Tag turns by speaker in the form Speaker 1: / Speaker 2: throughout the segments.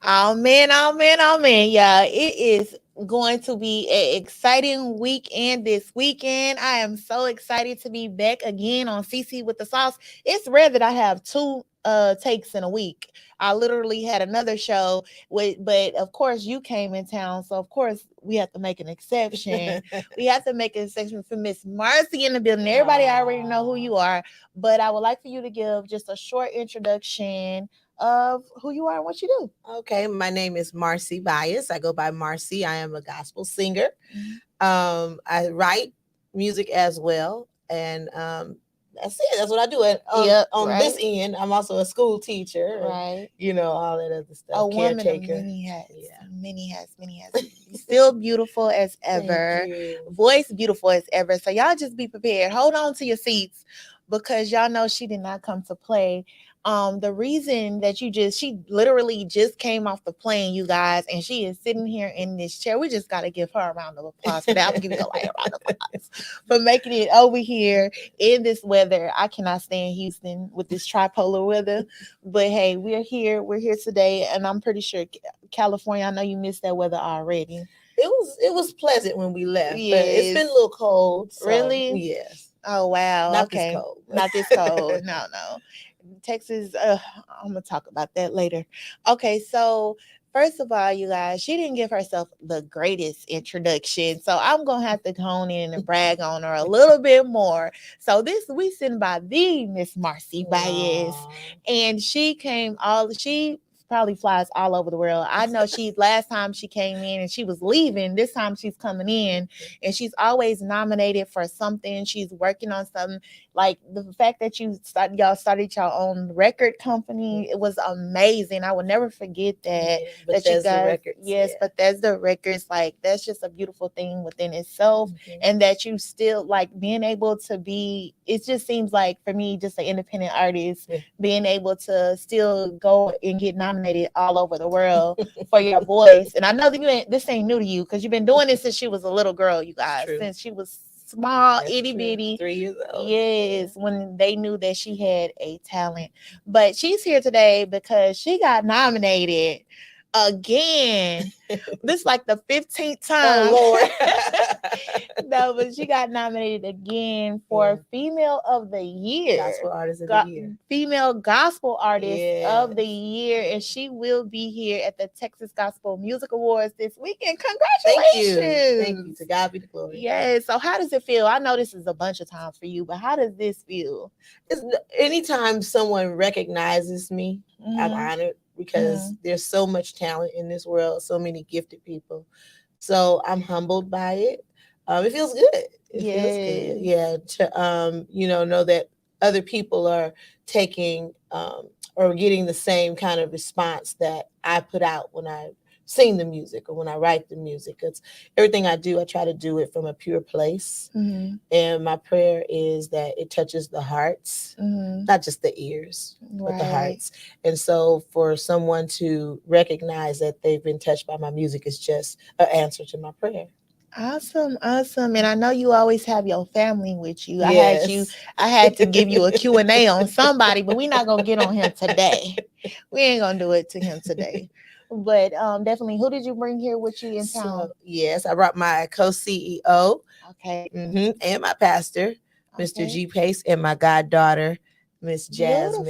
Speaker 1: Oh man, oh man, oh man. Yeah, it is going to be an exciting weekend this weekend. I am so excited to be back again on Sisi with the Sauce. It's rare that I have two takes in a week. I literally had another show but of course you came in town, so of course we have to make an exception. We have to make an exception for Miss Marcy in the building. Everybody already know who you are, but I would like for you to give just a short introduction of who you are and what you do.
Speaker 2: Okay, my name is Marcy Bias. I go by Marcy. I am a gospel singer. I write music as well, and that's it. That's what I do. And on this end, I'm also a school teacher,
Speaker 1: right?
Speaker 2: And, all that other stuff.
Speaker 1: A woman of many hats, many hats. Still beautiful as ever. Voice beautiful as ever. So y'all just be prepared. Hold on to your seats because y'all know she did not come to play. The reason that she literally just came off the plane, you guys, and she is sitting here in this chair. We just got to give her a round of applause for that. I'm gonna give you a light round of applause for making it over here in this weather. I cannot stand Houston with this tripolar weather, but hey, we're here today, and I'm pretty sure California, I know you missed that weather already.
Speaker 2: It was pleasant when we left, but it's been a little cold. So,
Speaker 1: really?
Speaker 2: Yes.
Speaker 1: Oh wow.
Speaker 2: Not
Speaker 1: okay.
Speaker 2: This cold.
Speaker 1: Not this cold. No. Texas, I'm gonna talk about that later. Okay, so first of all, you guys, she didn't give herself the greatest introduction, so I'm gonna have to hone in and brag on her a little bit more. So we sitting by the Miss Marcy Bias, and she probably flies all over the world. I know last time she came in and she was leaving. This time she's coming in, and she's always nominated for something. She's working on something. Like the fact that y'all started your own record company, it was amazing. I will never forget that. That you guys,
Speaker 2: Records,
Speaker 1: yes, Bethesda Records, like that's just a beautiful thing within itself, and that you still like being able to be. It just seems like for me, just an independent artist, being able to still go and get nominated all over the world for your voice. And I know that this ain't new to you because you've been doing this since she was a little girl, you guys, since she was small, itty bitty,
Speaker 2: 3 years old.
Speaker 1: Yes, when they knew that she had a talent. But she's here today because she got nominated again. This is like the 15th time.
Speaker 2: Oh
Speaker 1: Lord. No, but she got nominated again for Female of the Year.
Speaker 2: Gospel Artist of the Year.
Speaker 1: Female Gospel Artist of the Year. And she will be here at the Texas Gospel Music Awards this weekend. Congratulations.
Speaker 2: Thank you. To God be the glory.
Speaker 1: Yes. So how does it feel? I know this is a bunch of times for you, but how does this feel?
Speaker 2: Anytime someone recognizes me, I'm honored. Because there's so much talent in this world, so many gifted people. So I'm humbled by it. It feels good. It feels good. Yeah. To know that other people are taking or getting the same kind of response that I put out when I sing the music or when I write the music. It's everything I do, I try to do it from a pure place. And my prayer is that it touches the hearts, not just the ears, but the hearts. And so for someone to recognize that they've been touched by my music is just an answer to my prayer.
Speaker 1: Awesome. And I know you always have your family with you. Yes. I had to give you a Q&A on somebody, but we're not going to get on him today. We ain't going to do it to him today. But definitely, who did you bring here with you in town?
Speaker 2: Yes, I brought my co-CEO.
Speaker 1: Okay.
Speaker 2: And my pastor, Mr. G. Pace, and my goddaughter, Miss Jasmine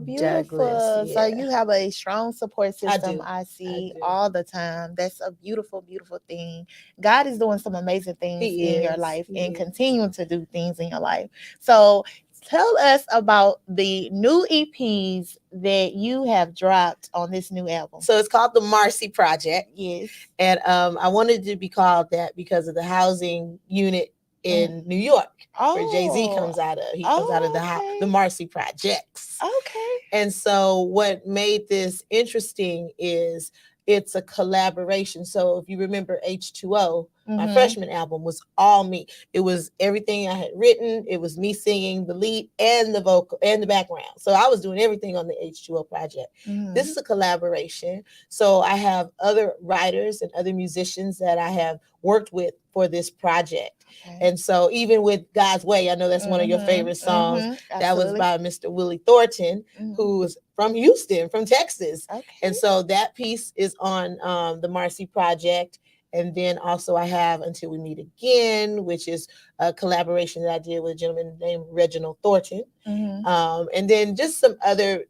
Speaker 1: Beautiful.
Speaker 2: Douglas.
Speaker 1: Yeah. So you have a strong support system.
Speaker 2: I
Speaker 1: see all the time. That's a beautiful, beautiful thing. God is doing some amazing things in your life and continuing to do things in your life. So tell us about the new EPs that you have dropped on this new album.
Speaker 2: So it's called the Marcy Project.
Speaker 1: Yes.
Speaker 2: And I wanted it to be called that because of the housing unit in New York, where Jay-Z comes out of. He comes out of the Marcy Projects.
Speaker 1: Okay.
Speaker 2: And so what made this interesting is it's a collaboration. So if you remember H2O, my freshman album was all me. It was everything I had written. It was me singing the lead and the vocal and the background. So I was doing everything on the H2O project. This is a collaboration. So I have other writers and other musicians that I have worked with for this project. Okay. And so even with God's Way, I know that's one of your favorite songs. That was by Mr. Willie Thornton, who's from Houston, from Texas. Okay. And so that piece is on the Marcy project. And then also I have Until We Meet Again, which is a collaboration that I did with a gentleman named Reginald Thornton. And then just some other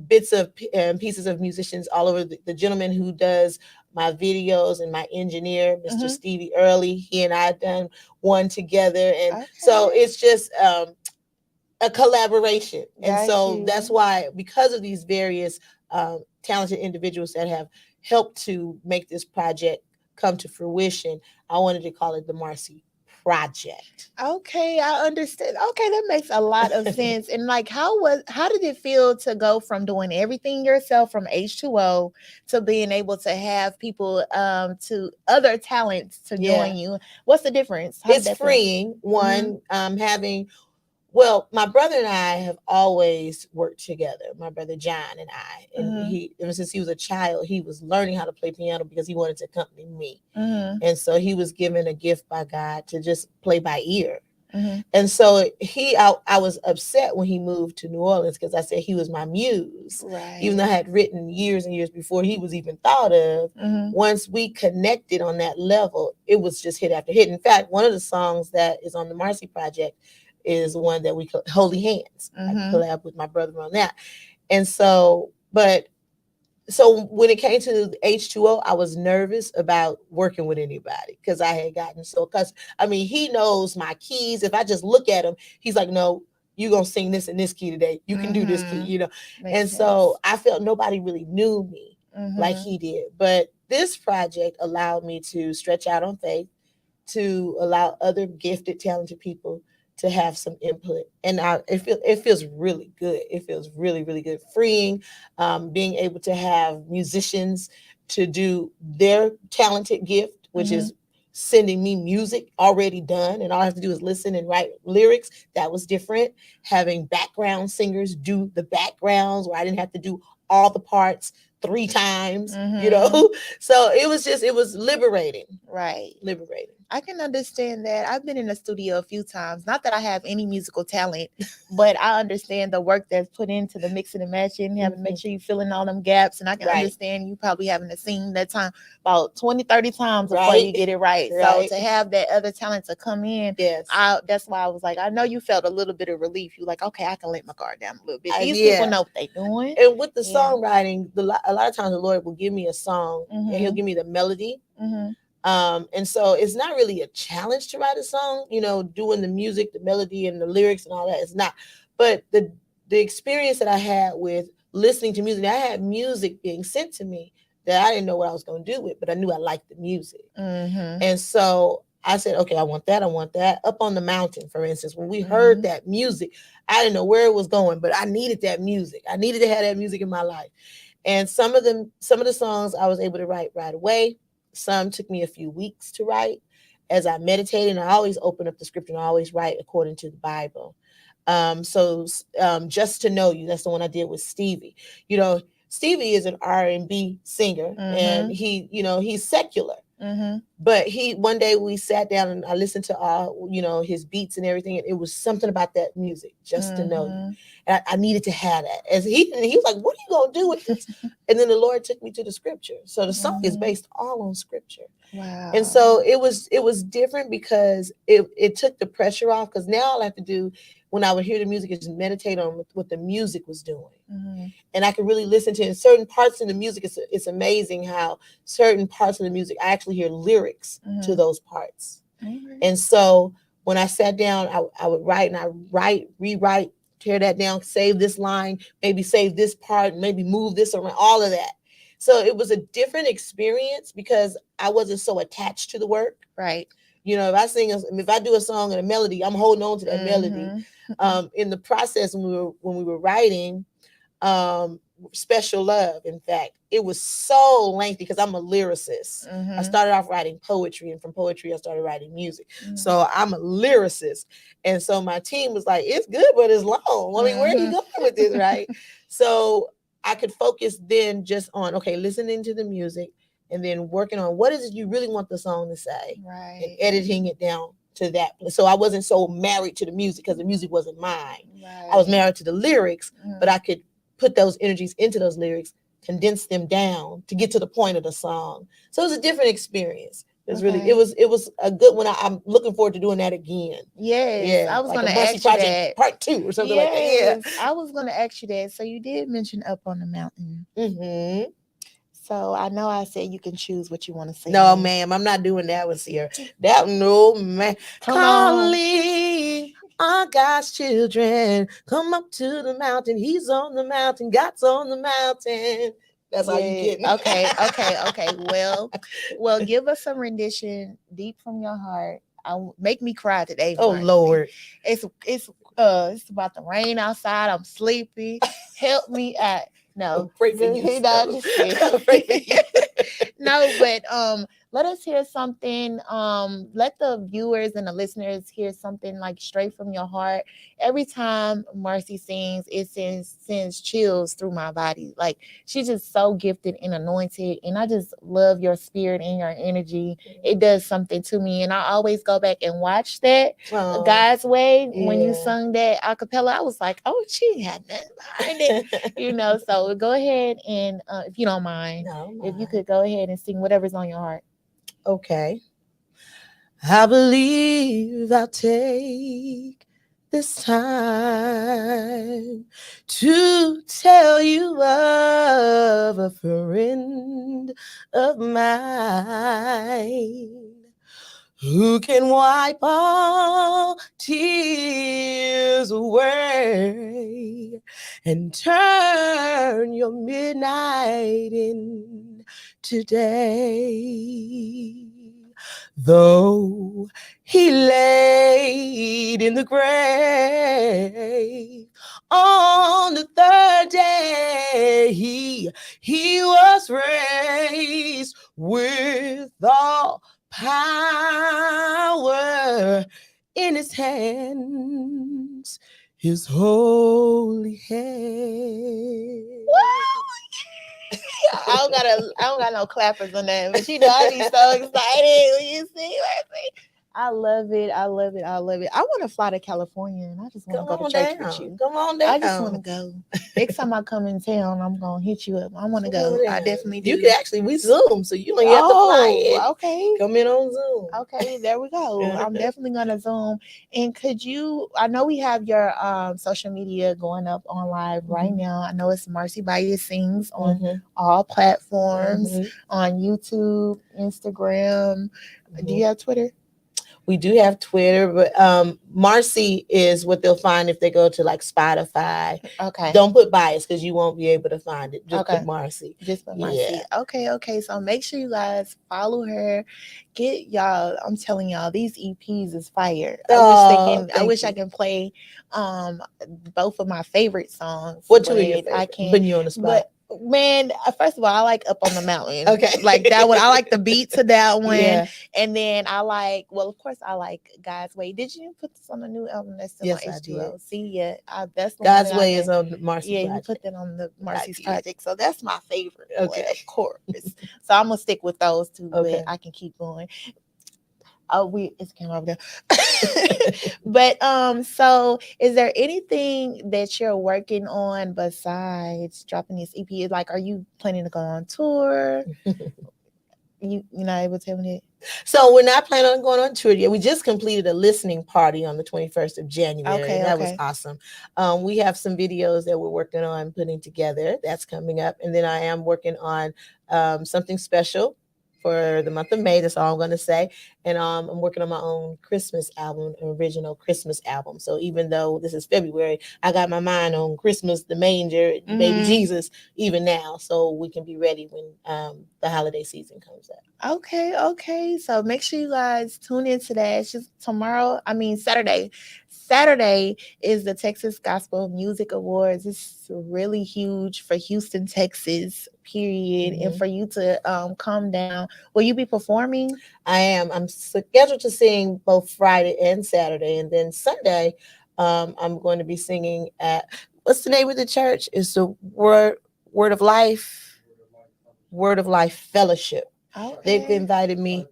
Speaker 2: bits of pieces of musicians all over. The gentleman who does my videos and my engineer, Mr. Stevie Early, he and I done one together. And so it's just a collaboration. And so that's why, because of these various talented individuals that have helped to make this project come to fruition, I wanted to call it the Marcy Project.
Speaker 1: Okay, I understand. Okay, that makes a lot of sense. And like, how did it feel to go from doing everything yourself from H2O to being able to have people to other talents to join you? What's the difference?
Speaker 2: It's freeing. One, having, well, my brother and I have always worked together. My brother John and I, and he, ever since he was a child, he was learning how to play piano because he wanted to accompany me. And so he was given a gift by God to just play by ear. And so I was upset when he moved to New Orleans because I said he was my muse. Right. Even though I had written years and years before he was even thought of. Once we connected on that level, it was just hit after hit. In fact, one of the songs that is on the Marcy Project is one that we call Holy Hands. I collab with my brother on that. And so, so when it came to H2O, I was nervous about working with anybody because I had gotten so accustomed. I mean, he knows my keys. If I just look at him, he's like, no, you're going to sing this in this key today. You can do this key, you know. Makes and sense. So I felt nobody really knew me like he did. But this project allowed me to stretch out on faith, to allow other gifted, talented people to have some input. And it feels really good. It feels really, really good. Freeing, being able to have musicians to do their talented gift, which is sending me music already done. And all I have to do is listen and write lyrics. That was different. Having background singers do the backgrounds where I didn't have to do all the parts 3 times, you know? So it was liberating.
Speaker 1: Right.
Speaker 2: Liberating.
Speaker 1: I can understand that. I've been in the studio a few times. Not that I have any musical talent, but I understand the work that's put into the mixing and matching, having to make sure you fill in all them gaps. And I can understand you probably having to sing that time about 20, 30 times before you get it right. So to have that other talent to come in, that's why I was like, I know you felt a little bit of relief. You're like, okay, I can let my guard down a little bit. These people know what they're doing.
Speaker 2: And with the songwriting, a lot of times the Lord will give me a song and he'll give me the melody. And so it's not really a challenge to write a song, you know, doing the music, the melody and the lyrics and all that. It's not. But the experience that I had with listening to music, I had music being sent to me that I didn't know what I was going to do with, but I knew I liked the music. And so I said, okay, I want that. I want that. Up on the Mountain, for instance, when we heard that music, I didn't know where it was going, but I needed that music. I needed to have that music in my life. And some of the songs I was able to write right away. Some took me a few weeks to write as I meditated. And I always open up the scripture and I always write according to the Bible. So Just to Know You, that's the one I did with Stevie. You know, Stevie is an R&B singer and he, you know, he's secular. But one day we sat down and I listened to all, you know, his beats and everything. And it was something about that music, Just to Know You. And I needed to have that. As he was like, what are you going to do with this? And then the Lord took me to the scripture. So the song is based all on scripture. Wow. And so it was different because it took the pressure off, because now all I have to do when I would hear the music is just meditate on what the music was doing. And I could really listen to it. In certain parts of the music, it's amazing how certain parts of the music, I actually hear lyrics to those parts. And so when I sat down, I would write and rewrite, tear that down, save this line, maybe save this part, maybe move this around, all of that. So it was a different experience because I wasn't so attached to the work. Right. You know, if I do a song and a melody, I'm holding on to that melody. In the process when we were writing, Special Love, in fact, it was so lengthy because I'm a lyricist. I started off writing poetry, and from poetry I started writing music. So I'm a lyricist. And so my team was like, it's good, but it's long. I mean, where are you going with this, right? So I could focus then just on, okay, listening to the music and then working on what is it you really want the song to say, and editing it down to that. So I wasn't so married to the music because the music wasn't mine. I was married to the lyrics, but I could put those energies into those lyrics, condense them down to get to the point of the song. So it was a different experience. It was really, it was a good one. I'm looking forward to doing that again.
Speaker 1: Yes, I was
Speaker 2: like
Speaker 1: going
Speaker 2: a
Speaker 1: to
Speaker 2: Mercy
Speaker 1: ask you
Speaker 2: Project
Speaker 1: that.
Speaker 2: Part 2 or something like that. Yeah.
Speaker 1: I was going to ask you that. So you did mention Up on the Mountain. So I know I said you can choose what you want to sing.
Speaker 2: No, ma'am, I'm not doing that with Sierra. That no, man.
Speaker 1: Come on.
Speaker 2: Calling our God's children, come up to the mountain. He's on the mountain. God's on the mountain. That's all you getting.
Speaker 1: Okay. Well, give us some rendition deep from your heart. Make me cry today.
Speaker 2: Oh,
Speaker 1: Marcy.
Speaker 2: Lord.
Speaker 1: It's about to rain outside. I'm sleepy. Help me out. No,
Speaker 2: pray for you.
Speaker 1: No, but let us hear something. Let the viewers and the listeners hear something like straight from your heart. Every time Marcy sings, it sends chills through my body. Like, she's just so gifted and anointed, and I just love your spirit and your energy. It does something to me, and I always go back and watch that God's Way. When you sung that a cappella, I was like, oh, she had nothing behind it. So go ahead and if you don't mind, if you could go ahead and sing whatever's on your heart.
Speaker 2: Okay. I believe I'll take this time to tell you of a friend of mine who can wipe all tears away and turn your midnight into day. Though he laid in the grave on the third day, he was raised with all power in his hands, his holy hand.
Speaker 1: I don't got no clappers on that, but I be so excited when you sing. I love it. I want to fly to California, and I just want to go to church with you.
Speaker 2: Come on down.
Speaker 1: I just want to go. Next time I come in town, I'm gonna hit you up. I want to go. I definitely do.
Speaker 2: You can actually, we Zoom, so you don't have to fly in.
Speaker 1: Okay.
Speaker 2: Come in on Zoom.
Speaker 1: Okay, there we go. I'm definitely gonna Zoom. And could you? I know we have your social media going up on live right now. I know it's Marcy Baye Sings on all platforms, on YouTube, Instagram. Do you have Twitter?
Speaker 2: We do have Twitter, but Marcy is what they'll find if they go to like Spotify.
Speaker 1: Okay.
Speaker 2: Don't put Bias because you won't be able to find it. Just put Marcy.
Speaker 1: Just put Marcy. Yeah. Okay. So make sure you guys follow her. Get y'all. I'm telling y'all, these EPs is fire. I wish I can play both of my favorite songs.
Speaker 2: What two are your favorite?
Speaker 1: I can't.
Speaker 2: Putting you on the spot.
Speaker 1: Man, first of all, I like Up on the Mountain.
Speaker 2: Okay.
Speaker 1: Like that one. I like the beat to that one. Yeah. And then I like, of course, I like God's Way. Did you put this on the new album that's still on H2O? See, yeah. That's the
Speaker 2: God's Way is on the Marcy Project.
Speaker 1: Yeah, you put that on the Marcy's Project. So that's my favorite one, of course. So I'm going to stick with those two, but I can keep going. Oh, it's camera over there. But so is there anything that you're working on besides dropping this EP? Like, are you planning to go on tour? You're not able to tell me that?
Speaker 2: So we're not planning on going on tour yet. We just completed a listening party on the 21st of January. Okay, that was awesome. We have some videos that we're working on putting together. That's coming up. And then I am working on something special for the month of May. That's all I'm going to say. And I'm working on my own Christmas album, an original Christmas album. So even though this is February, I got my mind on Christmas, the manger, baby Jesus, even now. So we can be ready when the holiday season comes up.
Speaker 1: Okay. So make sure you guys tune into that. It's just Saturday. Saturday is the Texas Gospel Music Awards. It's really huge for Houston, Texas, period. And for you to come down, will you be performing?
Speaker 2: I am. I'm scheduled to sing both Friday and Saturday, and then Sunday, I'm going to be singing at what's the name of the church? It's the Word of Life, Word of Life Fellowship.
Speaker 1: Okay.
Speaker 2: They've invited me.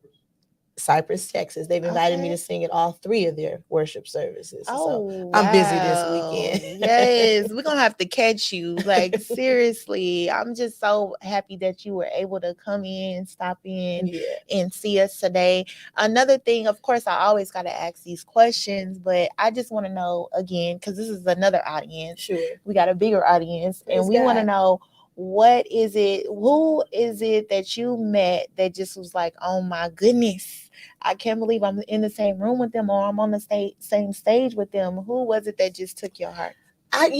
Speaker 2: Cypress, Texas. They've invited me to sing at all 3 of their worship services.
Speaker 1: Oh,
Speaker 2: So
Speaker 1: wow.
Speaker 2: I'm busy this weekend.
Speaker 1: Yes, we're gonna have to catch you. Like, seriously, I'm just so happy that you were able to come in, stop in, and see us today. Another thing, of course, I always got to ask these questions, but I just want to know again, because this is another audience.
Speaker 2: Sure.
Speaker 1: We got a bigger audience, and we want to know, what is it, who is it that you met that just was like, oh my goodness, I can't believe I'm in the same room with them, or I'm on the same stage with them. Who was it that just took your heart?
Speaker 2: I'm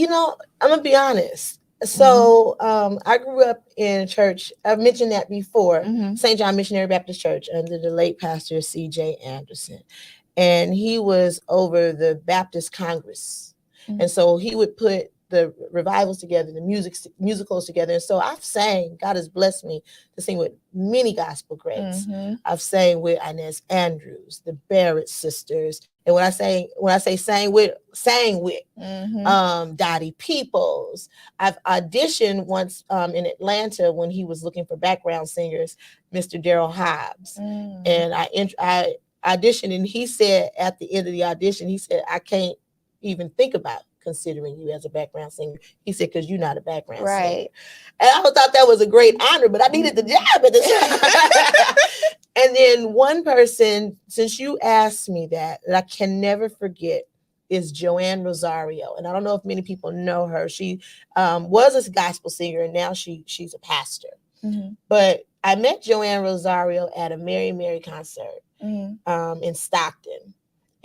Speaker 2: gonna be honest. So I grew up in a church. I've mentioned that before, St. John Missionary Baptist Church under the late pastor C.J. Anderson, and he was over the Baptist Congress, and so he would put the revivals together, the musicals together. And so I've sang. God has blessed me to sing with many gospel greats. I've sang with Inez Andrews, the Barrett sisters, and when I say sang with Dottie Peoples. I've auditioned once in Atlanta when he was looking for background singers, Mr. Daryl Hobbs, and I auditioned, and he said at the end of the audition, he said, I can't even think about considering you as a background singer. He said, because you're not a background singer. And I thought that was a great honor, but I needed the job at the time. And then one person, since you asked me that I can never forget, is Joanne Rosario. And I don't know if many people know her. She was a gospel singer, and now she's a pastor. But I met Joanne Rosario at a Mary Mary concert in Stockton.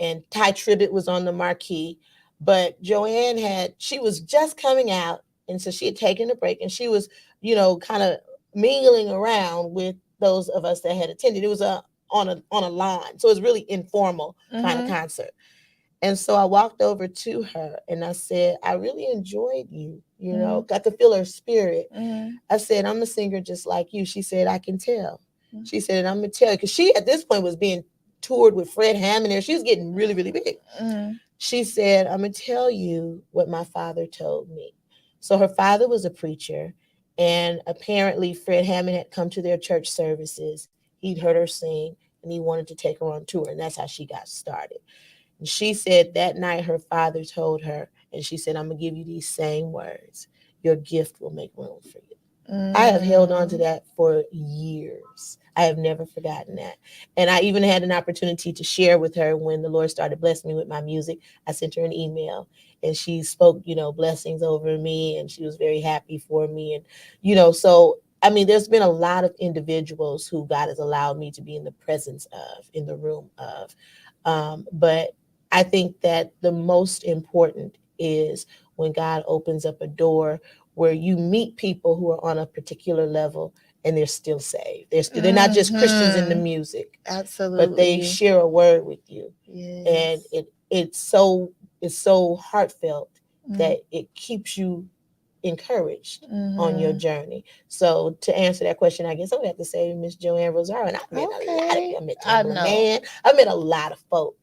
Speaker 2: And Ty Tribbett was on the marquee. But Joanne she was just coming out, and so she had taken a break, and she was, kind of mingling around with those of us that had attended. It was on a lawn, so it was really informal kind of concert. And so I walked over to her and I said, I really enjoyed you, got to feel her spirit. I said, I'm a singer just like you. She said, I can tell. She said, I'm going to tell you, because she at this point was being toured with Fred Hammond. She was getting really, really big. She said, I'm going to tell you what my father told me. So her father was a preacher, and apparently Fred Hammond had come to their church services. He'd heard her sing, and he wanted to take her on tour, and that's how she got started. And she said that night her father told her, and she said, I'm going to give you these same words. Your gift will make room for you. I have held on to that for years. I have never forgotten that. And I even had an opportunity to share with her when the Lord started blessing me with my music. I sent her an email, and she spoke, blessings over me, and she was very happy for me. And, so, I mean, there's been a lot of individuals who God has allowed me to be in the presence of, in the room of. But I think that the most important is when God opens up a door where you meet people who are on a particular level and they're still saved. They're not just Christians in the music.
Speaker 1: Absolutely.
Speaker 2: But they share a word with you.
Speaker 1: Yes.
Speaker 2: And it's so heartfelt that it keeps you encouraged on your journey. So to answer that question, I guess I would have to say Miss Joanne Rosario. And I've met a lot of people. I met Tamara Man. I met a lot of folk,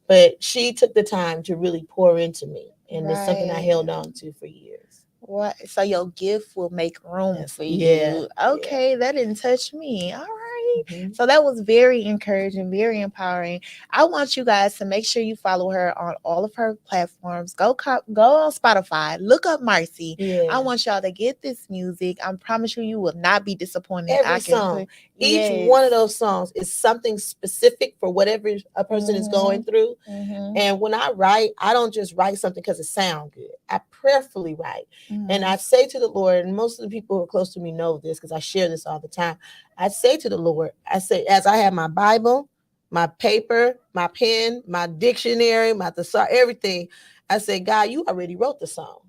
Speaker 2: but she took the time to really pour into me. And it's something I held on to for years.
Speaker 1: What? So your gift will make room for you. Okay, that didn't touch me. All right. So that was very encouraging, very empowering. I want you guys to make sure you follow her on all of her platforms. Go on Spotify. Look up Marcy. I want y'all to get this music. I promise you, you will not be disappointed.
Speaker 2: Every song, each one of those songs is something specific for whatever a person is going through. And when I write, I don't just write something because it sounds good. I prayerfully write. And I say to the Lord, and most of the people who are close to me know this because I share this all the time. I say to the Lord, I say, as I have my Bible, my paper, my pen, my dictionary, my thesaurus, everything, I say, God, you already wrote the song.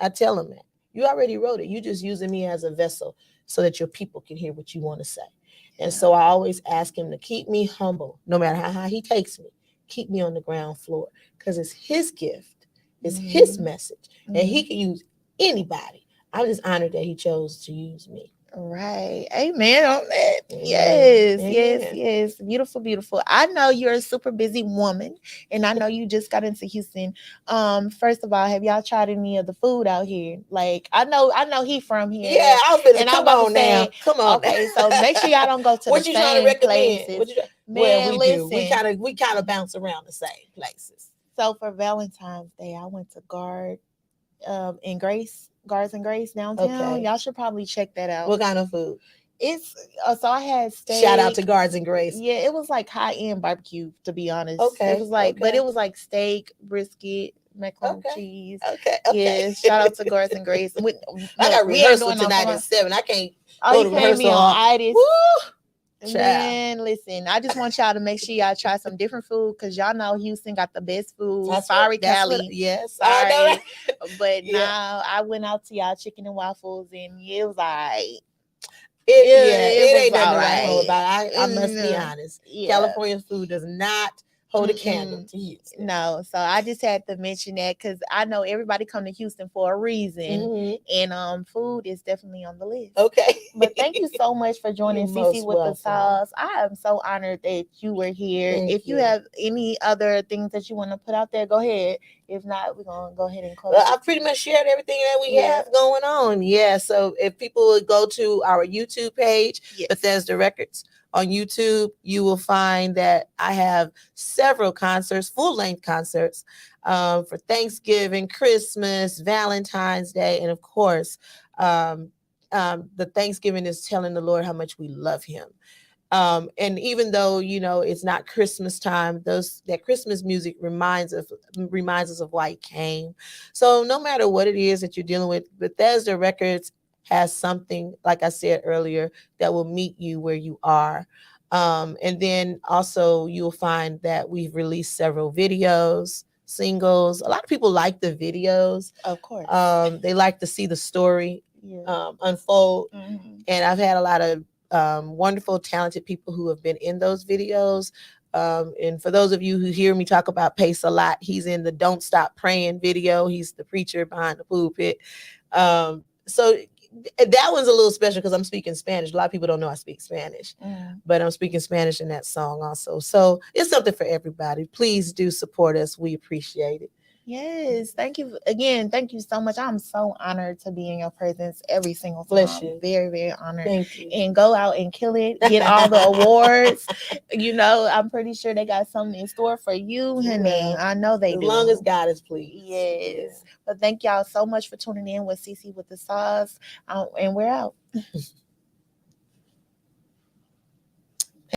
Speaker 2: I tell him that. You already wrote it. You just using me as a vessel so that your people can hear what you want to say. And so I always ask him to keep me humble, no matter how high he takes me. keep me on the ground floor, because it's his gift, it's his
Speaker 1: Mhm.
Speaker 2: message, and he
Speaker 1: Mhm.
Speaker 2: can use anybody. I'm just honored that he chose to use me.
Speaker 1: Right. Amen on that.
Speaker 2: Amen.
Speaker 1: Yes, yes,
Speaker 2: Amen.
Speaker 1: yes. Beautiful, beautiful. I know you're a super busy woman and I know you just got into Houston. First of all, have y'all tried any of the food out here? Like I know he from
Speaker 2: Yeah,
Speaker 1: here
Speaker 2: I was gonna
Speaker 1: and I'm
Speaker 2: come
Speaker 1: about to
Speaker 2: on now.
Speaker 1: say,
Speaker 2: Come on now.
Speaker 1: okay, so make sure y'all don't go to the
Speaker 2: What you trying to
Speaker 1: same
Speaker 2: recommend?
Speaker 1: places.
Speaker 2: Well,
Speaker 1: Man,
Speaker 2: we do. We
Speaker 1: listen.
Speaker 2: kind of we kind of bounce around the same places.
Speaker 1: So for Valentine's Day, I went to in Grace, Guards and Grace downtown.
Speaker 2: Okay.
Speaker 1: Y'all should probably check that out.
Speaker 2: What kind of food?
Speaker 1: It's so I had
Speaker 2: Shout out to
Speaker 1: steak.
Speaker 2: Guards and Grace.
Speaker 1: Yeah, it was like high end barbecue, to be honest. It
Speaker 2: Okay.
Speaker 1: was like, but
Speaker 2: Okay.
Speaker 1: it was like steak, brisket, macaroni and
Speaker 2: Okay.
Speaker 1: cheese.
Speaker 2: Okay. Okay.
Speaker 1: Yeah, shout out to Guards and Grace.
Speaker 2: I
Speaker 1: Look,
Speaker 2: got
Speaker 1: we ain't
Speaker 2: rehearsal
Speaker 1: doing no
Speaker 2: tonight at
Speaker 1: fun.
Speaker 2: 7. I can't
Speaker 1: Oh,
Speaker 2: go
Speaker 1: you
Speaker 2: to
Speaker 1: can't be
Speaker 2: rehearsal
Speaker 1: on
Speaker 2: all.
Speaker 1: itis.
Speaker 2: Woo! Child.
Speaker 1: Man, listen, I just want y'all to make sure y'all try some different food because y'all know Houston got the best food. Sorry,
Speaker 2: That's what
Speaker 1: Cali.
Speaker 2: yes. I know
Speaker 1: Sorry.
Speaker 2: that.
Speaker 1: But
Speaker 2: Yeah.
Speaker 1: now I went out to y'all chicken and waffles and it was like
Speaker 2: It
Speaker 1: it was
Speaker 2: ain't nothing
Speaker 1: all
Speaker 2: to write home
Speaker 1: right.
Speaker 2: about. I must be honest.
Speaker 1: Yeah.
Speaker 2: California food does not hold a candle
Speaker 1: Mm-mm.
Speaker 2: to Houston.
Speaker 1: No, so I just had to mention that because I know everybody come to Houston for a reason,
Speaker 2: Hmm.
Speaker 1: and food is definitely on the list.
Speaker 2: Okay.
Speaker 1: But thank you so much for
Speaker 2: You're
Speaker 1: joining Sisi
Speaker 2: most
Speaker 1: with the
Speaker 2: welcome.
Speaker 1: sauce. I am so honored that you were here.
Speaker 2: Thank
Speaker 1: If you
Speaker 2: you.
Speaker 1: have any other things that you want to put out there, go ahead. If not, we're gonna go ahead and close
Speaker 2: Well,
Speaker 1: it.
Speaker 2: I pretty much shared everything that we
Speaker 1: Yeah.
Speaker 2: have going on. Yeah. So if people would go to our YouTube page,
Speaker 1: Yes.
Speaker 2: Bethesda Records, on YouTube, you will find that I have several concerts, full length concerts, for Thanksgiving, Christmas, Valentine's Day, and of course, um, the Thanksgiving is telling the Lord how much we love Him. And even though it's not Christmas time, those that Christmas music reminds us of why He came. So no matter what it is that you're dealing with, Bethesda Records has something, like I said earlier, that will meet you where you are. And then also you'll find that we've released several videos, singles. A lot of people like the videos.
Speaker 1: Of course.
Speaker 2: They like to see the story
Speaker 1: Yeah.
Speaker 2: unfold.
Speaker 1: Mhm.
Speaker 2: And I've had a lot of wonderful, talented people who have been in those videos. And for those of you who hear me talk about Pace a lot, he's in the Don't Stop Praying video. He's the preacher behind the pulpit. So that one's a little special because I'm speaking Spanish. A lot of people don't know I speak Spanish, but I'm speaking Spanish in that song also. So it's something for everybody. Please do support us. We appreciate it.
Speaker 1: Yes, thank you again. Thank you so much. I'm so honored to be in your presence every single time.
Speaker 2: Bless you.
Speaker 1: Very, very honored.
Speaker 2: Thank you.
Speaker 1: And go out and kill it. Get all the awards. I'm pretty sure they got something in store for you, honey.
Speaker 2: Well,
Speaker 1: I know they
Speaker 2: as
Speaker 1: do.
Speaker 2: long as God is pleased.
Speaker 1: Yes.
Speaker 2: Yeah.
Speaker 1: But thank y'all so much for tuning in with Sisi with the sauce. And we're out.